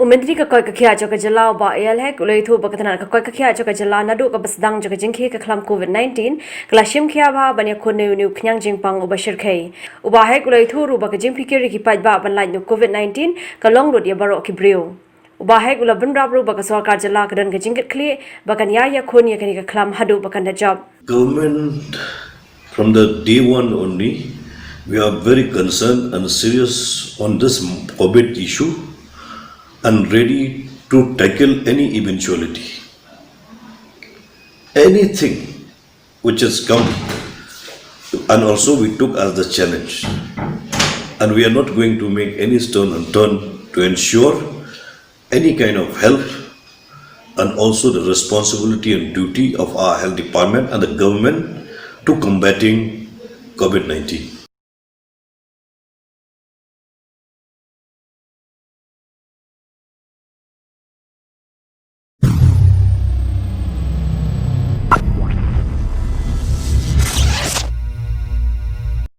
Umendri ka koi ka khia cho ka jala ba el hai kulai thu ba kathana ka koi ka khia cho ka jala nadu ka Sdang cho ka jingkhe ka khlam COVID-19 kala Shim Khia ba banya khon ne khyang jingpang uba shirkhai uba hai kulai thu ru ba ka jingphi ke ri ki pai ba ban lai no COVID-19 ka long ro dia baro ki breu uba hai kula ban rab ru ba ka Sorkar jala ka dan ka jingket khle ba kan ya khon ya ka khlam hadu ba kan da job government from the day one only we are very concerned and serious on this COVID issue and ready to tackle any eventuality. Anything which has come, and also we took as the challenge. And we are not going to make any stone unturned to ensure any kind of help and also the responsibility and duty of our health department and the government to combating COVID-19.